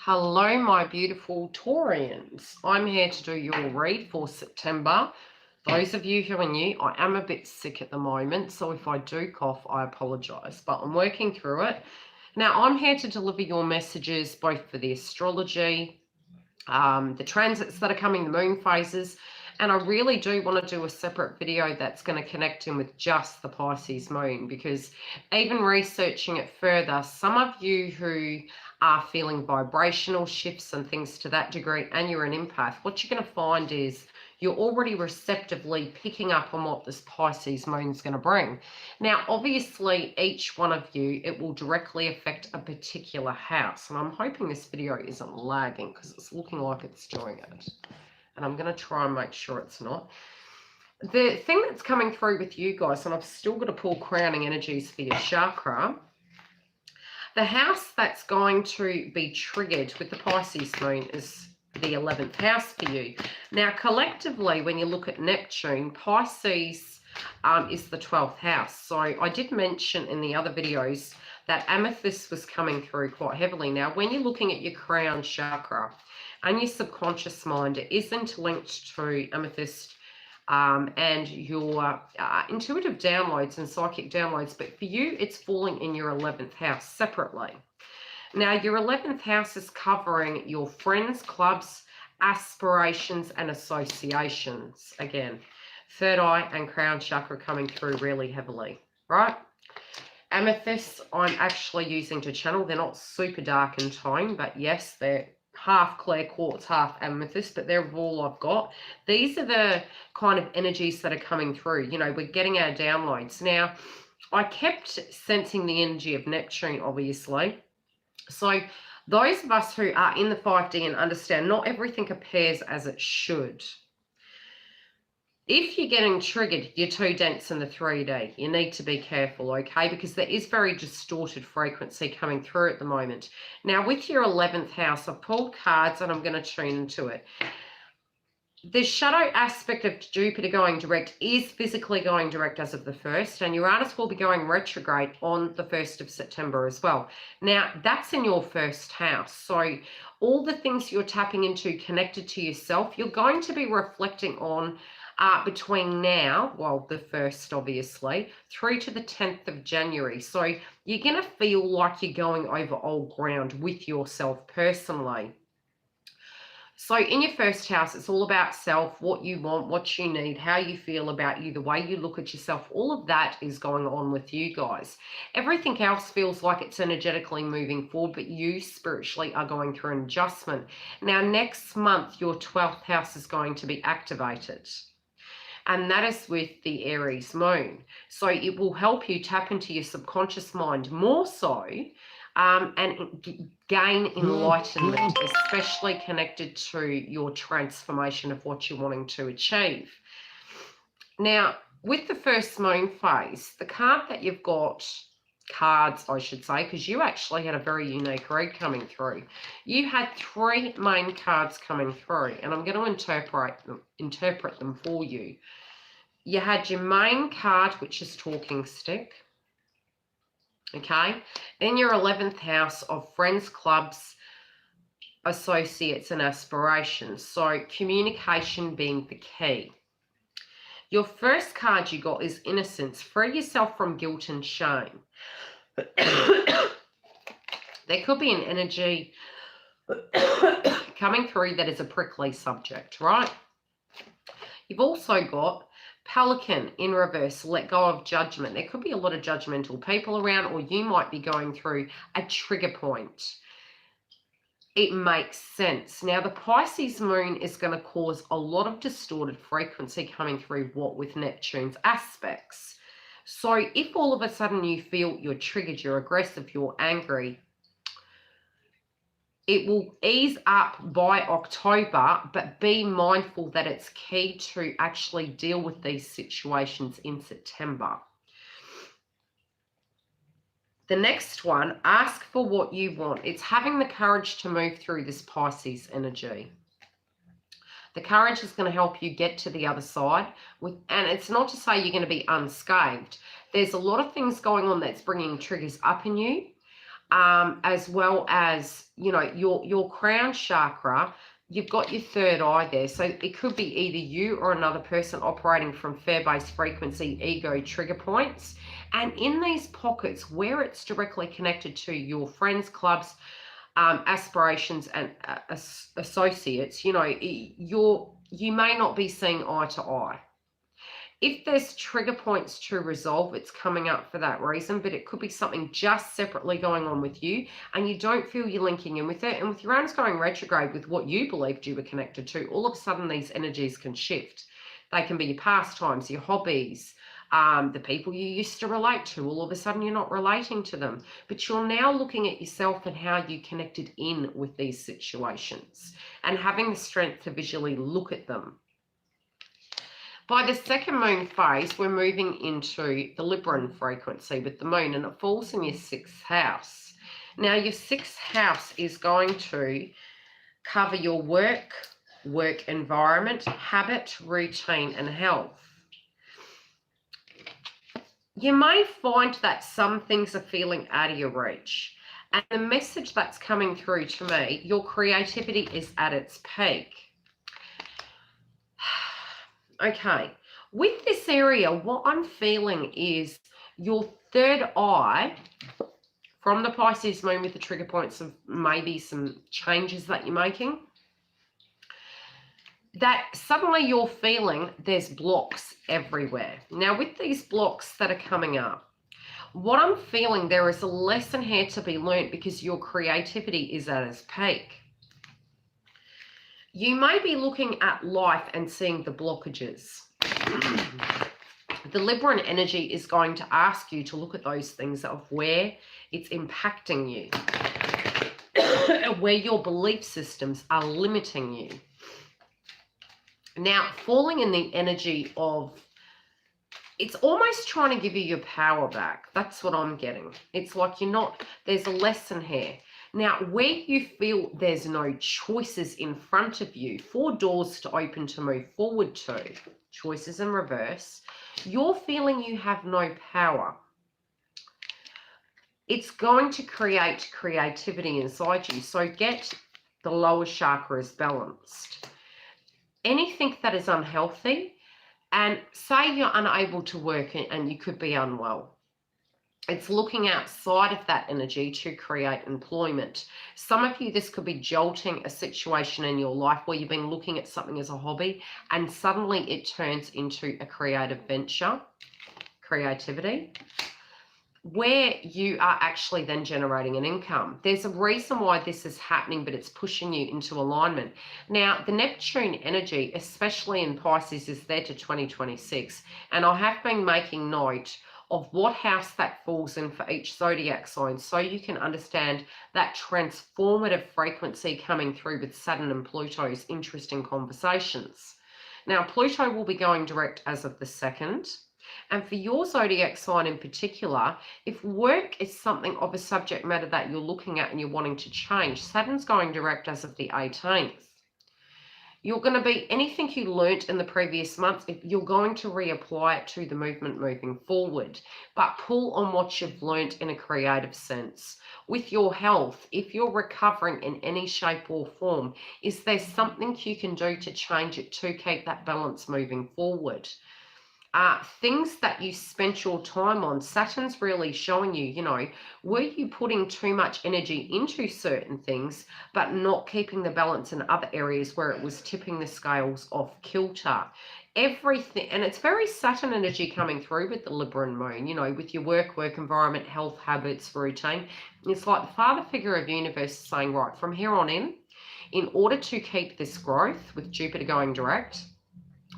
Hello, my beautiful Taurians. I'm here to do your read for September. Those of you who are new, I am a bit sick at the moment, so if I do cough, I apologise, but I'm working through it. Now, I'm here to deliver your messages both for the astrology, the transits that are coming, the moon phases, and I really do want to do a separate video that's going to connect in with just the Pisces moon, because even researching it further, some of you who are feeling vibrational shifts and things to that degree, and you're an empath, what you're going to find is you're already receptively picking up on what this Pisces moon is going to bring. Now, obviously, each one of you, it will directly affect a particular house. And I'm hoping this video isn't lagging because it's looking like it's doing it. And I'm going to try and make sure it's not. The thing that's coming through with you guys, and I've still got to pull crowning energies for your chakra, the house that's going to be triggered with the Pisces moon is the 11th house for you. Now, collectively, when you look at Neptune, Pisces is the 12th house. So I did mention in the other videos that amethyst was coming through quite heavily. Now, when you're looking at your crown chakra and your subconscious mind, it is interlinked to amethyst and your intuitive downloads and psychic downloads. But for you, it's falling in your 11th house separately. Now, your 11th house is covering your friends, clubs, aspirations, and associations. Again, third eye and crown chakra coming through really heavily, right? Amethysts, I'm actually using to channel. They're not super dark in tone, but yes, they're half clear quartz, half amethyst, but they're all I've got. These are the kind of energies that are coming through. You know, we're getting our downloads. Now, I kept sensing the energy of Neptune, obviously. So those of us who are in the 5D and understand not everything appears as it should. If you're getting triggered, you're too dense in the 3D. You need to be careful, okay? Because there is very distorted frequency coming through at the moment. Now, with your 11th house, I've pulled cards and I'm going to tune into it. The shadow aspect of Jupiter going direct is physically going direct as of the 1st, and Uranus will be going retrograde on the 1st of September as well. Now, that's in your first house. So all the things you're tapping into connected to yourself, you're going to be reflecting on between now, well, the 1st, obviously, through to the 10th of January. So you're going to feel like you're going over old ground with yourself personally. So in your first house, it's all about self, what you want, what you need, how you feel about you, the way you look at yourself. All of that is going on with you guys. Everything else feels like it's energetically moving forward, but you spiritually are going through an adjustment. Now, next month, your 12th house is going to be activated. And that is with the Aries moon. So it will help you tap into your subconscious mind more so, and gain enlightenment, especially connected to your transformation of what you're wanting to achieve. Now, with the first moon phase, the card that you've got, cards, I should say, because you actually had a very unique read coming through. You had 3 main cards coming through, and I'm going to interpret them for you. You had your main card, which is talking stick. Okay, then your 11th house of friends, clubs, associates, and aspirations. So communication being the key. Your first card you got is innocence. Free yourself from guilt and shame. There could be an energy coming through that is a prickly subject, right? You've also got Pelican in reverse, let go of judgment. There could be a lot of judgmental people around, or you might be going through a trigger point. It makes sense. Now, the Pisces moon is going to cause a lot of distorted frequency coming through, what with Neptune's aspects. So if all of a sudden you feel you're triggered, you're aggressive, you're angry, it will ease up by October, but be mindful that it's key to actually deal with these situations in September. The next one, ask for what you want. It's having the courage to move through this Pisces energy. The courage is going to help you get to the other side. And it's not to say you're going to be unscathed. There's a lot of things going on that's bringing triggers up in you. as well as, you know, your crown chakra. You've got your third eye there. So it could be either you or another person operating from fear-based frequency, ego, trigger points. And in these pockets where it's directly connected to your friends, clubs, aspirations, and associates, you know, you may not be seeing eye to eye. If there's trigger points to resolve, it's coming up for that reason, but it could be something just separately going on with you and you don't feel you're linking in with it. And with Uranus going retrograde with what you believed you were connected to, all of a sudden these energies can shift. They can be your pastimes, your hobbies, the people you used to relate to. All of a sudden you're not relating to them, but you're now looking at yourself and how you connected in with these situations and having the strength to visually look at them. By the second moon phase, we're moving into the Libran frequency with the moon, and it falls in your 6th house. Now, your 6th house is going to cover your work environment, habit, routine, and health. You may find that some things are feeling out of your reach. And the message that's coming through to me, your creativity is at its peak. Okay, with this area, what I'm feeling is your third eye from the Pisces moon with the trigger points of maybe some changes that you're making, that suddenly you're feeling there's blocks everywhere. Now, with these blocks that are coming up, what I'm feeling, there is a lesson here to be learnt because your creativity is at its peak. You may be looking at life and seeing the blockages. The Libran energy is going to ask you to look at those things of where it's impacting you, where your belief systems are limiting you. Now, falling in the energy of, it's almost trying to give you your power back. That's what I'm getting. It's like you're not, there's a lesson here. Now, where you feel there's no choices in front of you, 4 doors to open to move forward to, choices in reverse, you're feeling you have no power. It's going to create creativity inside you. So get the lower chakras balanced. Anything that is unhealthy, and say you're unable to work and you could be unwell, it's looking outside of that energy to create employment. Some of you, this could be jolting a situation in your life where you've been looking at something as a hobby and suddenly it turns into a creative venture, creativity, where you are actually then generating an income. There's a reason why this is happening, but it's pushing you into alignment. Now, the Neptune energy, especially in Pisces, is there to 2026. And I have been making note of what house that falls in for each zodiac sign so you can understand that transformative frequency coming through with Saturn and Pluto's interesting conversations. Now, Pluto will be going direct as of the 2nd. And for your zodiac sign in particular, if work is something of a subject matter that you're looking at and you're wanting to change, Saturn's going direct as of the 18th. You're going to be, anything you learnt in the previous months, you're going to reapply it to the movement moving forward, but pull on what you've learnt in a creative sense. With your health, if you're recovering in any shape or form, is there something you can do to change it to keep that balance moving forward? Things that you spent your time on, Saturn's really showing you, you know, were you putting too much energy into certain things, but not keeping the balance in other areas where it was tipping the scales off kilter? Everything, and it's very Saturn energy coming through with the Libra and Moon, you know, with your work environment, health, habits, routine. It's like the father figure of the universe saying, right, from here on in order to keep this growth with Jupiter going direct,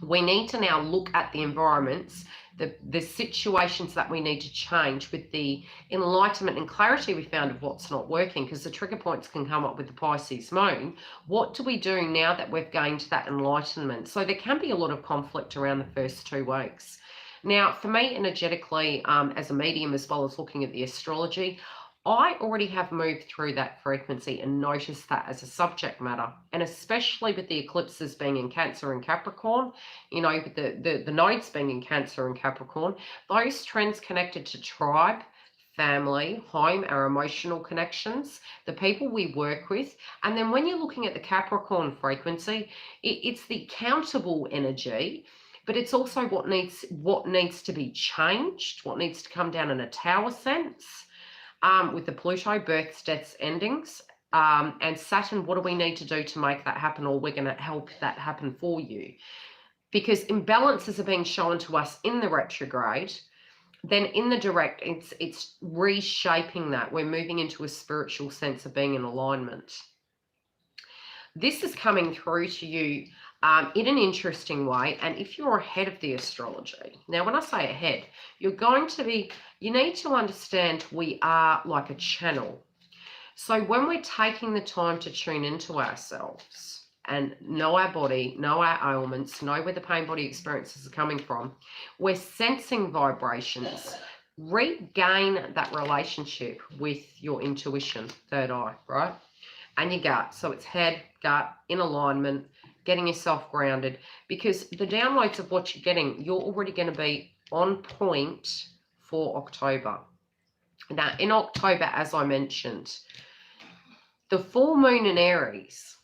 we need to now look at the environments, the situations that we need to change with the enlightenment and clarity we found of what's not working, because the trigger points can come up with the Pisces moon. What do we do now that we've gained that enlightenment? So there can be a lot of conflict around the first 2 weeks. Now, for me, energetically, as a medium, as well as looking at the astrology, I already have moved through that frequency and noticed that as a subject matter, and especially with the eclipses being in Cancer and Capricorn, you know, with the nodes being in Cancer and Capricorn, those trends connected to tribe, family, home, our emotional connections, the people we work with. And then when you're looking at the Capricorn frequency, it's the countable energy, but it's also what needs to be changed, what needs to come down in a tower sense, with the Pluto, births, deaths, endings, and Saturn, what do we need to do to make that happen, or we're going to help that happen for you? Because imbalances are being shown to us in the retrograde. Then in the direct, it's reshaping that. We're moving into a spiritual sense of being in alignment. This is coming through to you in an interesting way. And if you're ahead of the astrology, now when I say ahead, you're going to be, you need to understand we are like a channel. So when we're taking the time to tune into ourselves and know our body, know our ailments, know where the pain body experiences are coming from, we're sensing vibrations. Regain that relationship with your intuition, third eye, right? And your gut. So it's head, gut, in alignment, getting yourself grounded, because the downloads of what you're getting, you're already going to be on point for October. Now, in October, as I mentioned, the full moon in Aries,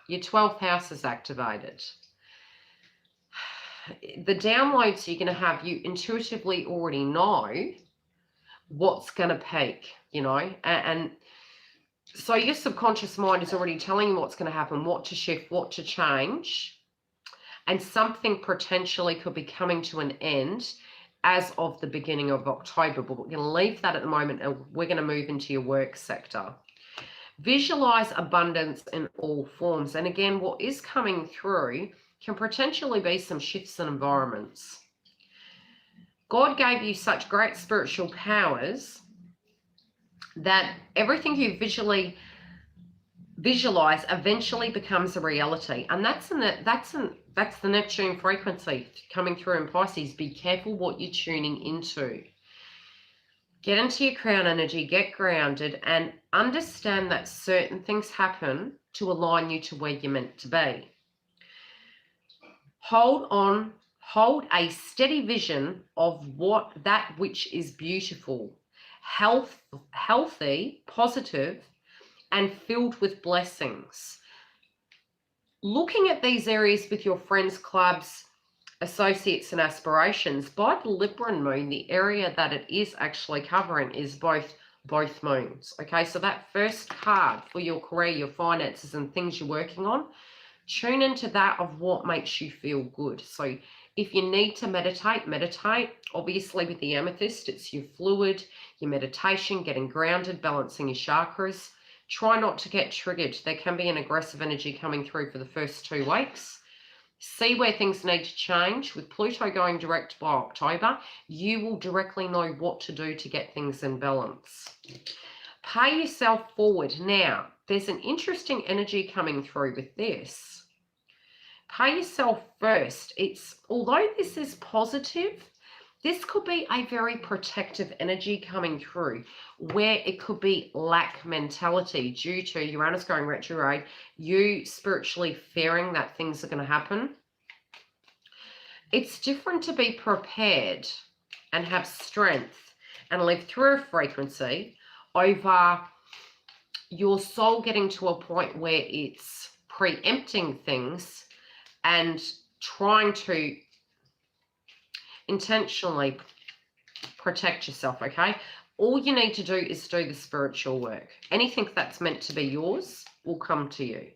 your 12th house is activated. The downloads you're going to have, you intuitively already know what's going to peak, you know, and so your subconscious mind is already telling you what's going to happen, what to shift, what to change, and something potentially could be coming to an end as of the beginning of October, but we're going to leave that at the moment and we're going to move into your work sector. Visualize abundance in all forms. And again, what is coming through can potentially be some shifts in environments. God gave you such great spiritual powers that everything you visualize eventually becomes a reality. And that's the Neptune frequency coming through in Pisces. Be careful what you're tuning into. Get into your crown energy, get grounded, and understand that certain things happen to align you to where you're meant to be. Hold on, hold a steady vision of that which is beautiful, healthy, positive, and filled with blessings. Looking at these areas with your friends, clubs, associates, and aspirations, by the Libra moon, the area that it is actually covering is both moons. Okay, so that first card for your career, your finances, and things you're working on, tune into that of what makes you feel good. So if you need to meditate, meditate. Obviously with the amethyst, it's your fluid, your meditation, getting grounded, balancing your chakras. Try not to get triggered. There can be an aggressive energy coming through for the first 2 weeks. See where things need to change. With Pluto going direct by October, you will directly know what to do to get things in balance. Pay yourself forward. Now, there's an interesting energy coming through with this. Pay yourself first. Although this is positive, this could be a very protective energy coming through, where it could be lack mentality due to Uranus going retrograde, you spiritually fearing that things are going to happen. It's different to be prepared and have strength and live through a frequency over your soul getting to a point where it's preempting things and trying to intentionally protect yourself. Okay, all you need to do is do the spiritual work. Anything that's meant to be yours will come to you.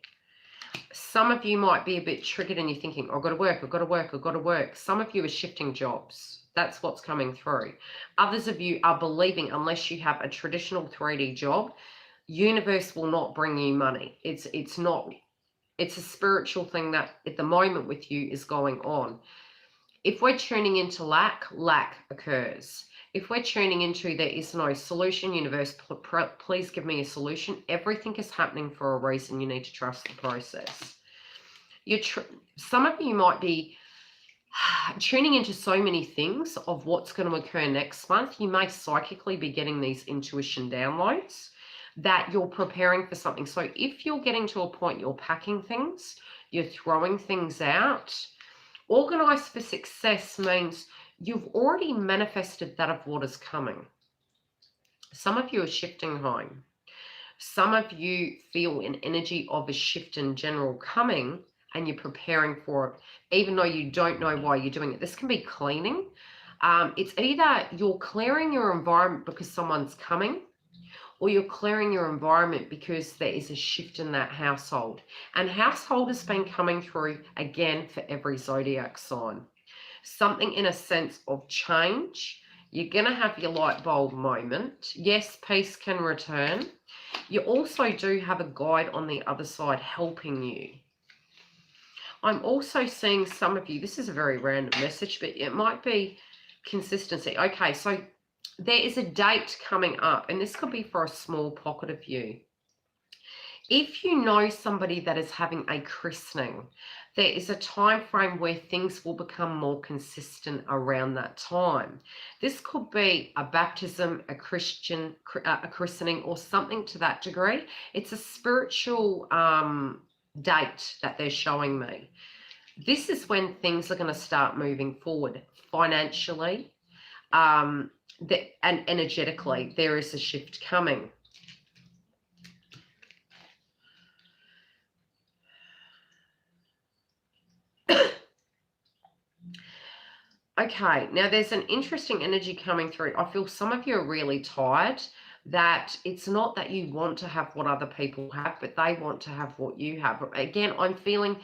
Some of you might be a bit triggered and you're thinking, I've got to work, I've got to work, I've got to work. Some of you are shifting jobs. That's what's coming through. Others of you are believing, unless you have a traditional 3D job, universe will not bring you money. It's a spiritual thing that at the moment with you is going on. If we're tuning into lack occurs. If we're tuning into there is no solution, universe, please give me a solution. Everything is happening for a reason. You need to trust the process. Some of you might be tuning into so many things of what's going to occur next month. You may psychically be getting these intuition downloads that you're preparing for something. So if you're getting to a point you're packing things, you're throwing things out, organized for success means you've already manifested that of what is coming. Some of you are shifting home. Some of you feel an energy of a shift in general coming, and you're preparing for it, even though you don't know why you're doing it. This can be cleaning. It's either you're clearing your environment because someone's coming, or you're clearing your environment because there is a shift in that household. And household has been coming through again for every zodiac sign. Something in a sense of change. You're going to have your light bulb moment. Yes, peace can return. You also do have a guide on the other side helping you. I'm also seeing some of you, this is a very random message, but it might be consistency. Okay, so there is a date coming up, and this could be for a small pocket of you. If you know somebody that is having a christening, there is a time frame where things will become more consistent around that time. This could be a baptism, a christening, or something to that degree. It's a spiritual date that they're showing me. This is when things are going to start moving forward financially, and energetically. There is a shift coming. Okay, now there's an interesting energy coming through. I feel some of you are really tired, that it's not that you want to have what other people have, but they want to have what you have. Again, I'm feeling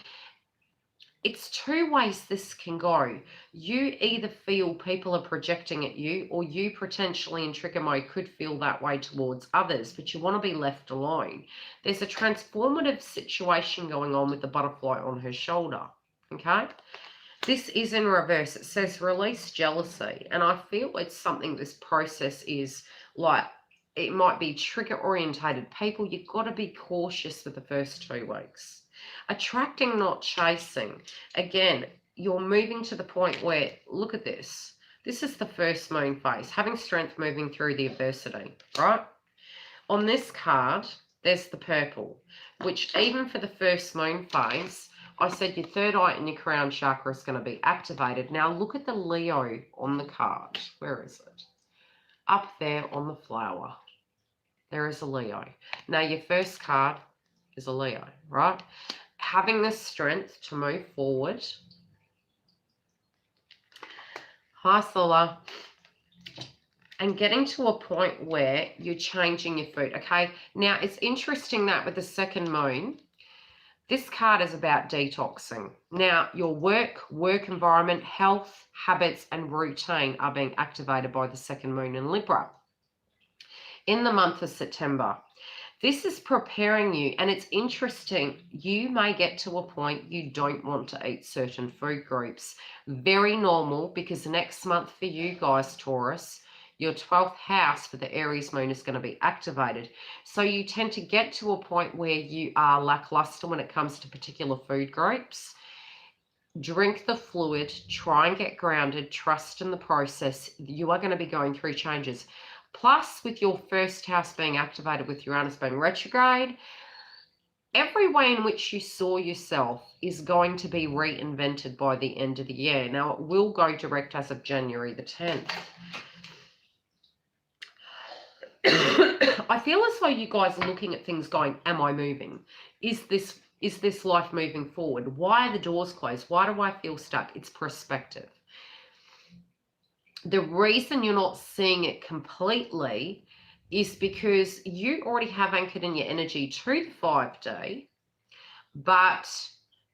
it's two ways this can go. You either feel people are projecting at you, or you potentially in trigger mode could feel that way towards others, but you want to be left alone. There's a transformative situation going on with the butterfly on her shoulder, okay? This is in reverse. It says release jealousy. And I feel it's something this process is like, it might be trigger orientated. People, you've got to be cautious with the first 2 weeks. Attracting, not chasing. Again, you're moving to the point where, look at this. This is the first moon phase. Having strength, moving through the adversity, right? On this card, there's the purple, which even for the first moon phase, I said your third eye and your crown chakra is going to be activated. Now look at the Leo on the card. Where is it? Up there on the flower. There is a Leo. Now your first card is a Leo, right? Having the strength to move forward. Hi, Sola. And getting to a point where you're changing your food, okay? Now, it's interesting that with the second moon, this card is about detoxing. Now, your work environment, health, habits, and routine are being activated by the second moon in Libra in the month of September. This is preparing you, and it's interesting. You may get to a point you don't want to eat certain food groups. Very normal, because next month for you guys, Taurus, your 12th house for the Aries moon is going to be activated. So you tend to get to a point where you are lackluster when it comes to particular food groups. Drink the fluid, try and get grounded, trust in the process. You are going to be going through changes. Plus, with your first house being activated with Uranus being retrograde, every way in which you saw yourself is going to be reinvented by the end of the year. Now, it will go direct as of January the 10th. I feel as though you guys are looking at things going, am I moving? Is this life moving forward? Why are the doors closed? Why do I feel stuck? It's perspective. The reason you're not seeing it completely is because you already have anchored in your energy to the 5D, but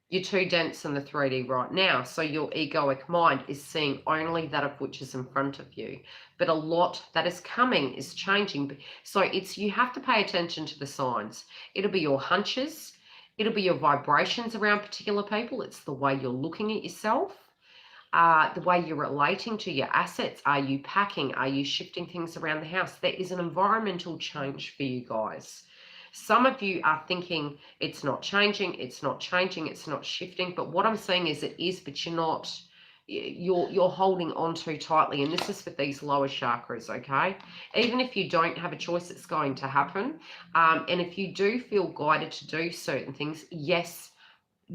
you're too dense in the 3D right now. So your egoic mind is seeing only that of which is in front of you. But a lot that is coming is changing. So you have to pay attention to the signs. It'll be your hunches. It'll be your vibrations around particular people. It's the way you're looking at yourself. The way you're relating to your assets. Are you packing? Are you shifting things around the house? There is an environmental change for you guys. Some of you are thinking it's not changing, it's not changing, it's not shifting. But what I'm saying is it is, but you're holding on too tightly. And this is for these lower chakras, okay? Even if you don't have a choice, it's going to happen. And if you do feel guided to do certain things, yes,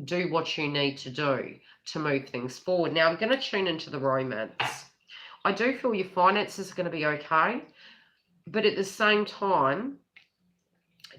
do what you need to do to move things forward. Now, I'm going to tune into the romance. I do feel your finances are going to be okay. But at the same time,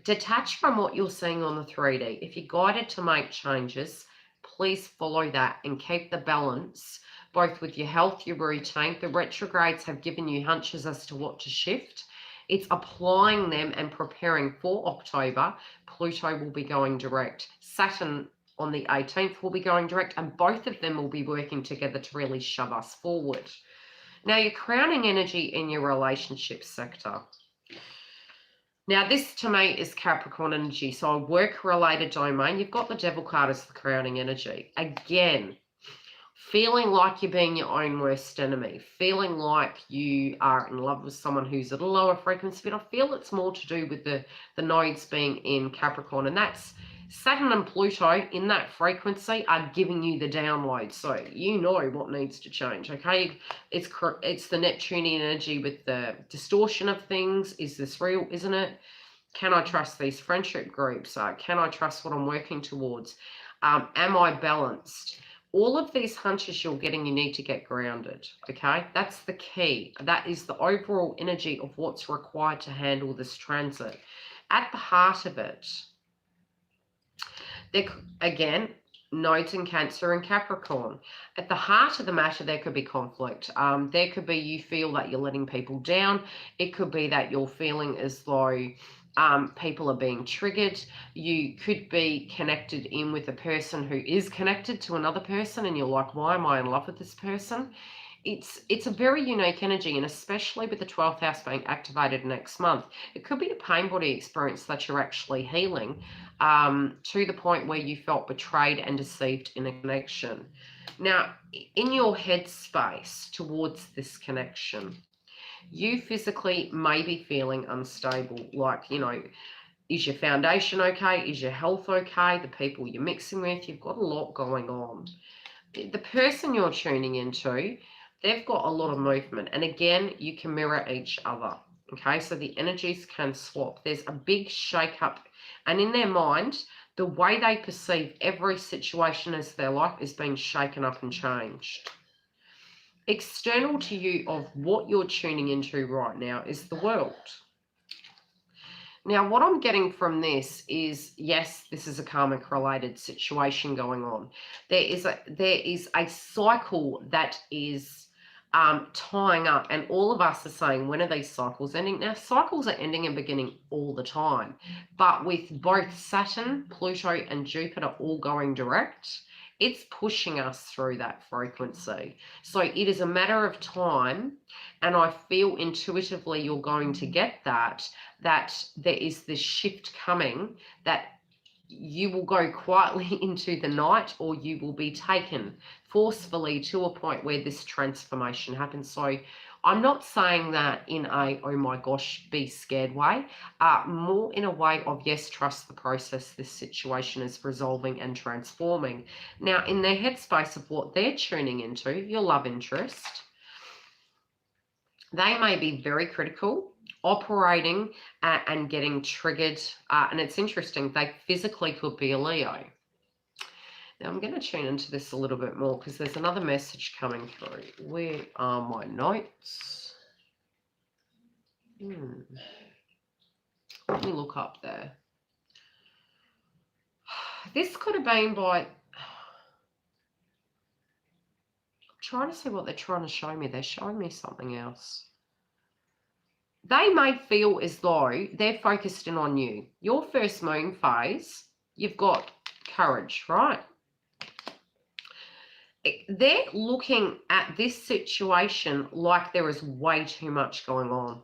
detach from what you're seeing on the 3D. If you're guided to make changes, please follow that and keep the balance, both with your health, your routine. The retrogrades have given you hunches as to what to shift. It's applying them and preparing for October. Pluto will be going direct. Saturn on the 18th will be going direct, and both of them will be working together to really shove us forward. Now, your crowning energy in your relationship sector. Now, this to me is Capricorn energy. So a work-related domain, you've got the Devil card as the crowning energy. Again, feeling like you're being your own worst enemy, feeling like you are in love with someone who's at a lower frequency, but I feel it's more to do with the nodes being in Capricorn, and that's Saturn and Pluto in that frequency are giving you the download, so you know what needs to change, okay? It's the Neptunian energy with the distortion of things. Is this real, isn't it? Can I trust these friendship groups? Can I trust what I'm working towards? Am I balanced? All of these hunches you're getting, you need to get grounded, okay? That's the key. That is the overall energy of what's required to handle this transit. At the heart of it, again, nodes in Cancer and Capricorn. At the heart of the matter, there could be conflict. There could be you feel that you're letting people down. It could be that you're feeling as though people are being triggered. You could be connected in with a person who is connected to another person, and you're like, why am I in love with this person? It's a very unique energy, and especially with the 12th house being activated next month, it could be a pain body experience that you're actually healing to the point where you felt betrayed and deceived in a connection. Now, in your headspace towards this connection, you physically may be feeling unstable, like, you know, is your foundation okay? Is your health okay? The people you're mixing with, you've got a lot going on. The person you're tuning into, they've got a lot of movement. And again, you can mirror each other. Okay, so the energies can swap. There's a big shake-up. And in their mind, the way they perceive every situation as their life is being shaken up and changed. External to you of what you're tuning into right now is the world. Now, what I'm getting from this is, yes, this is a karmic related situation going on. There is a cycle that is tying up, and all of us are saying, when are these cycles ending? Now, cycles are ending and beginning all the time, but with both Saturn, Pluto, and Jupiter all going direct, it's pushing us through that frequency. So it is a matter of time, and I feel intuitively you're going to get that there is this shift coming, that you will go quietly into the night, or you will be taken forcefully to a point where this transformation happens. So I'm not saying that in a, oh my gosh, be scared way, more in a way of, yes, trust the process this situation is resolving and transforming. Now, in their headspace of what they're tuning into, your love interest, they may be very critical, operating and getting triggered. And it's interesting, they physically could be a Leo. Now, I'm going to tune into this a little bit more because there's another message coming through. Where are my notes? Let me look up there. This could have been by... I'm trying to see what they're trying to show me. They're showing me something else. They may feel as though they're focused in on you. Your first moon phase, you've got courage, right? They're looking at this situation like there is way too much going on.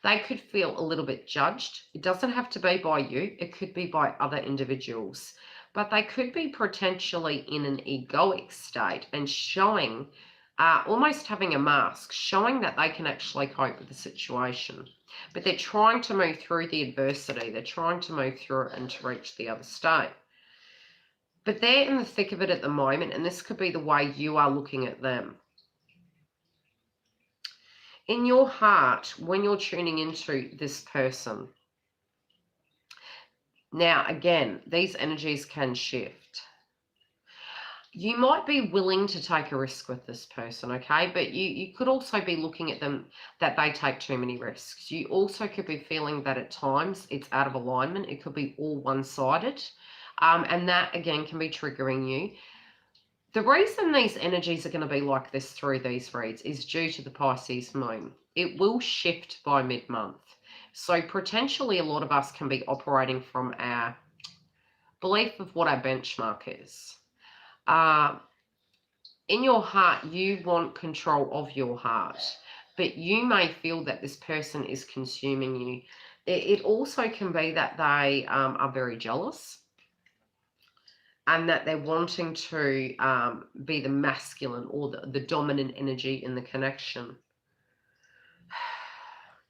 They could feel a little bit judged. It doesn't have to be by you. It could be by other individuals. But they could be potentially in an egoic state and showing, almost having a mask, showing that they can actually cope with the situation. But they're trying to move through the adversity. They're trying to move through it and to reach the other state. But they're in the thick of it at the moment, and this could be the way you are looking at them. In your heart, when you're tuning into this person, now again, these energies can shift. You might be willing to take a risk with this person, okay? But you could also be looking at them that they take too many risks. You also could be feeling that at times it's out of alignment. It could be all one-sided. And that, again, can be triggering you. The reason these energies are going to be like this through these reads is due to the Pisces moon. It will shift by mid-month. So potentially a lot of us can be operating from our belief of what our benchmark is. In your heart, you want control of your heart, but you may feel that this person is consuming you. It also can be that they are very jealous and that they're wanting to be the masculine or the dominant energy in the connection.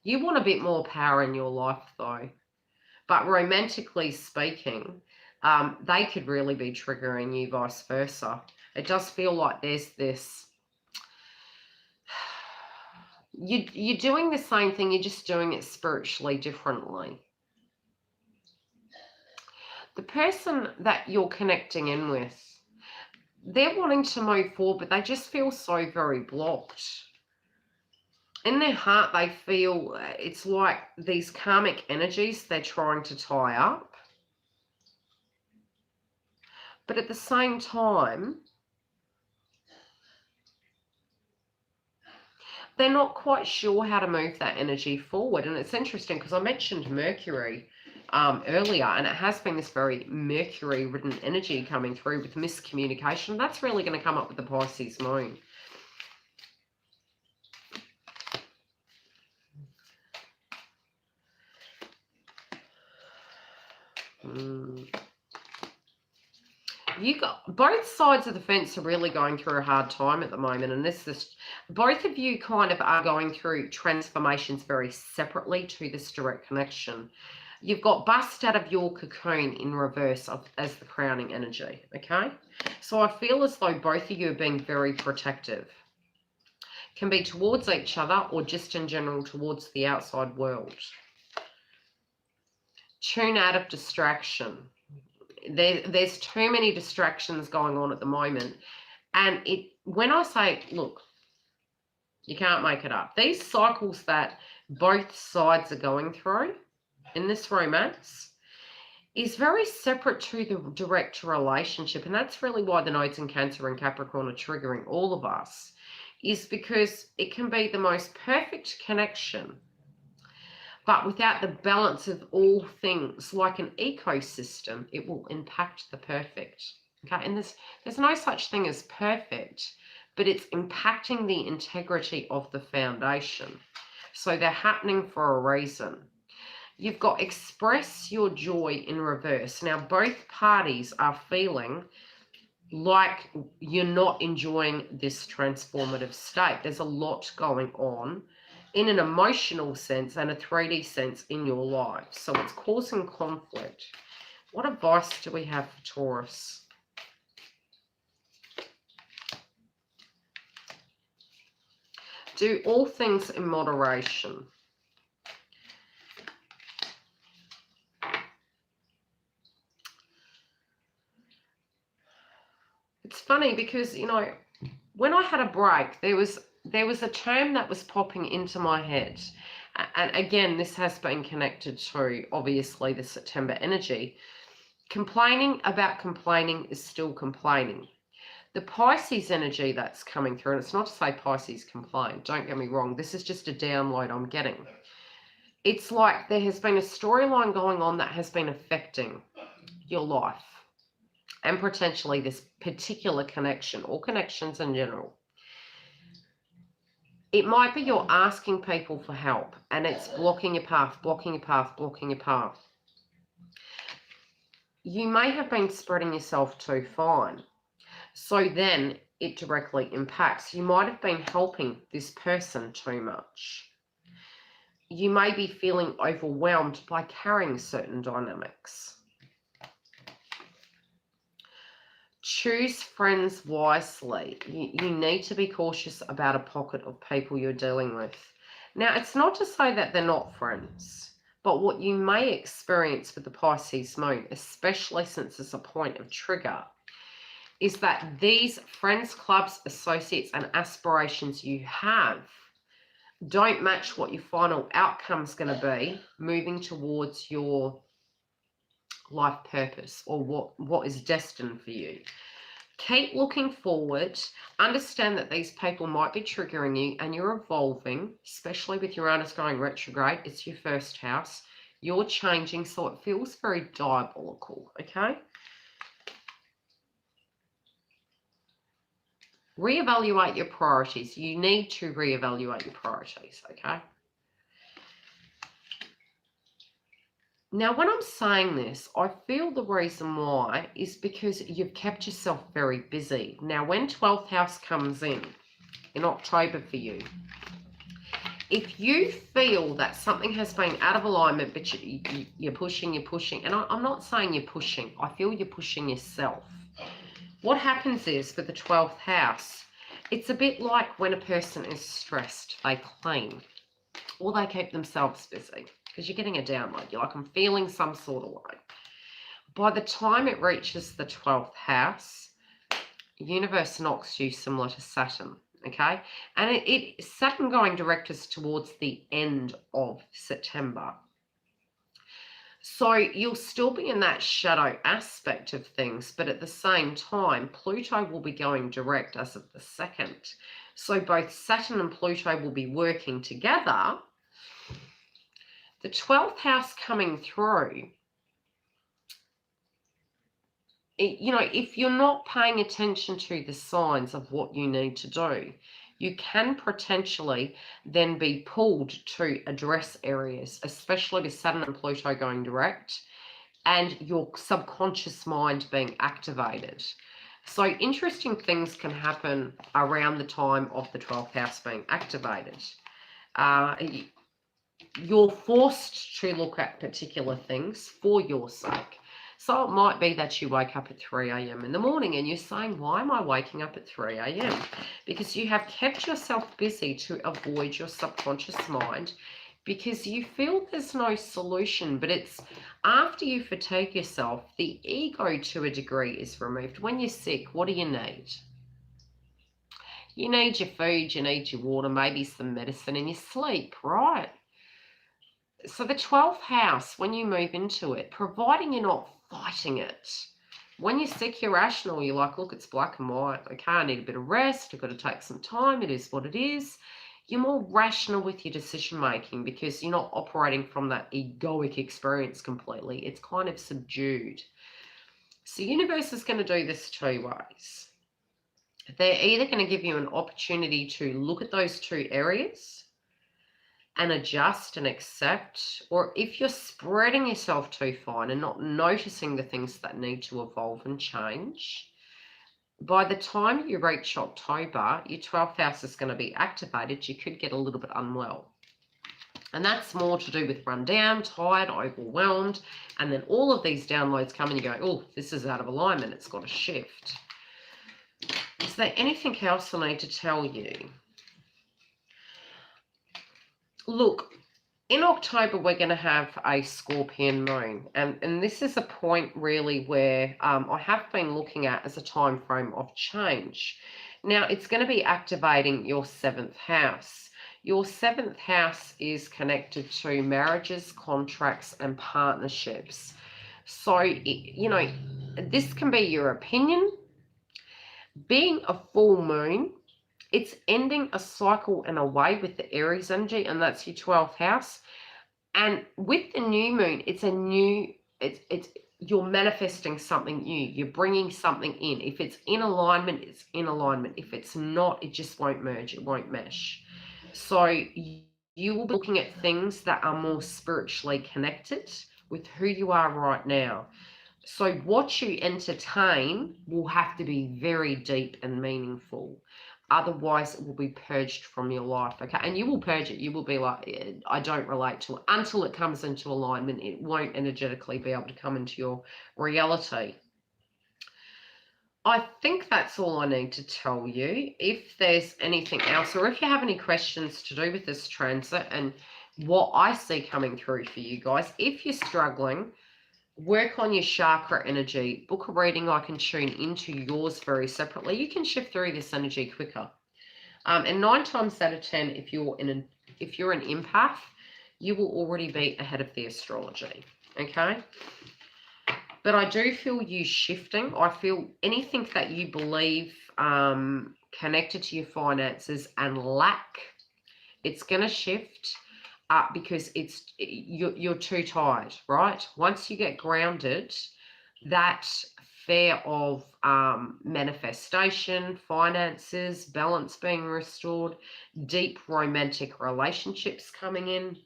You want a bit more power in your life, though. But romantically speaking, they could really be triggering you, vice versa. It does feel like there's this, you're doing the same thing, you're just doing it spiritually differently. The person that you're connecting in with, they're wanting to move forward, but they just feel so very blocked. In their heart, they feel it's like these karmic energies they're trying to tie up. But at the same time, they're not quite sure how to move that energy forward. And it's interesting because I mentioned Mercury earlier, and it has been this very Mercury-ridden energy coming through with miscommunication. That's really going to come up with the Pisces moon. You got both sides of the fence are really going through a hard time at the moment, and both of you kind of are going through transformations very separately to this direct connection. You've got bust out of your cocoon in reverse as the crowning energy, okay? So I feel as though both of you are being very protective. Can be towards each other or just in general towards the outside world. Tune out of distraction. There's too many distractions going on at the moment. And when I say, look, you can't make it up. These cycles that both sides are going through in this romance is very separate to the direct relationship. And that's really why the nodes in Cancer and Capricorn are triggering all of us, is because it can be the most perfect connection, but without the balance of all things, like an ecosystem, it will impact the perfect. Okay, and there's no such thing as perfect, but it's impacting the integrity of the foundation. So they're happening for a reason. You've got express your joy in reverse. Now, both parties are feeling like you're not enjoying this transformative state. There's a lot going on in an emotional sense and a 3D sense in your life. So it's causing conflict. What advice do we have for Taurus? Do all things in moderation. It's funny because, you know, when I had a break, there was a term that was popping into my head. And again, this has been connected to, obviously, the September energy. Complaining about complaining is still complaining. The Pisces energy that's coming through, and it's not to say Pisces complain, don't get me wrong, this is just a download I'm getting. It's like there has been a storyline going on that has been affecting your life and potentially this particular connection or connections in general. It might be you're asking people for help and it's blocking your path, blocking your path, blocking your path. You may have been spreading yourself too fine. So then it directly impacts. You might have been helping this person too much. You may be feeling overwhelmed by carrying certain dynamics. Choose friends wisely. You need to be cautious about a pocket of people you're dealing with. Now, it's not to say that they're not friends, but what you may experience with the Pisces moon, especially since it's a point of trigger, is that these friends, clubs, associates, and aspirations you have don't match what your final outcome's going to be moving towards your life purpose or what is destined for you. Keep looking forward. Understand that these people might be triggering you and you're evolving, especially with Uranus going retrograde. It's your first house. You're changing, so it feels very diabolical, okay? Reevaluate your priorities. You need to reevaluate your priorities, okay? Now, when I'm saying this, I feel the reason why is because you've kept yourself very busy. Now, when 12th house comes in October for you, if you feel that something has been out of alignment, but you're pushing, and I'm not saying you're pushing. I feel you're pushing yourself. What happens is, for the 12th house, it's a bit like when a person is stressed, they clean, or they keep themselves busy. Because you're getting a download. You're like, I'm feeling some sort of way. By the time it reaches the 12th house, universe knocks you similar to Saturn, okay? And Saturn going direct is towards the end of September. So you'll still be in that shadow aspect of things, but at the same time, Pluto will be going direct as of the 2nd. So both Saturn and Pluto will be working together. The 12th house coming through, if you're not paying attention to the signs of what you need to do, you can potentially then be pulled to address areas, especially with Saturn and Pluto going direct, and your subconscious mind being activated. So interesting things can happen around the time of the 12th house being activated. You're forced to look at particular things for your sake. So it might be that you wake up at 3 a.m. in the morning and you're saying, why am I waking up at 3 a.m.? Because you have kept yourself busy to avoid your subconscious mind because you feel there's no solution. But it's after you fatigue yourself, the ego to a degree is removed. When you're sick, what do you need? You need your food, you need your water, maybe some medicine, and your sleep, right? So the 12th house, when you move into it, providing you're not fighting it, when you're sick, you're rational. You're like, look, it's black and white. Okay, I need a bit of rest. I've got to take some time. It is what it is. You're more rational with your decision making because you're not operating from that egoic experience completely. It's kind of subdued. So universe is going to do this 2 ways. They're either going to give you an opportunity to look at those 2 areas and adjust and accept, or if you're spreading yourself too fine and not noticing the things that need to evolve and change, by the time you reach October, your 12th house is going to be activated. You could get a little bit unwell. And that's more to do with run down, tired, overwhelmed, and then all of these downloads come and you go, oh, this is out of alignment. It's got to shift. Is there anything else I need to tell you? Look, in October, we're going to have a Scorpion moon. And this is a point really where I have been looking at as a time frame of change. Now, it's going to be activating your 7th house. Your 7th house is connected to marriages, contracts, and partnerships. So, this can be your opinion. Being a full moon, it's ending a cycle and a way with the Aries energy, and that's your 12th house. And with the new moon, it's you're manifesting something new. You're bringing something in. If it's in alignment, it's in alignment. If it's not, it just won't merge. It won't mesh. So you will be looking at things that are more spiritually connected with who you are right now. So what you entertain will have to be very deep and meaningful. Otherwise, it will be purged from your life, okay? And you will purge it. You will be like, I don't relate to it. Until it comes into alignment, it won't energetically be able to come into your reality. I think that's all I need to tell you. If there's anything else, or if you have any questions to do with this transit and what I see coming through for you guys, if you're struggling, Work on your chakra energy. Book a reading. I can tune into yours very separately. You can shift through this energy quicker. And 9 times out of 10, if you're an empath, you will already be ahead of the astrology. Okay? But I do feel you shifting. I feel anything that you believe connected to your finances and lack, it's going to shift because you're too tired, right? Once you get grounded, that fear of manifestation, finances, balance being restored, deep romantic relationships coming in,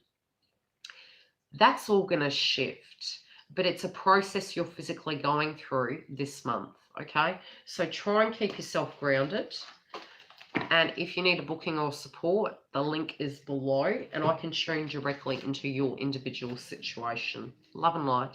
that's all going to shift. But it's a process you're physically going through this month, okay? So try and keep yourself grounded. And if you need a booking or support, the link is below and I can tune directly into your individual situation. Love and light.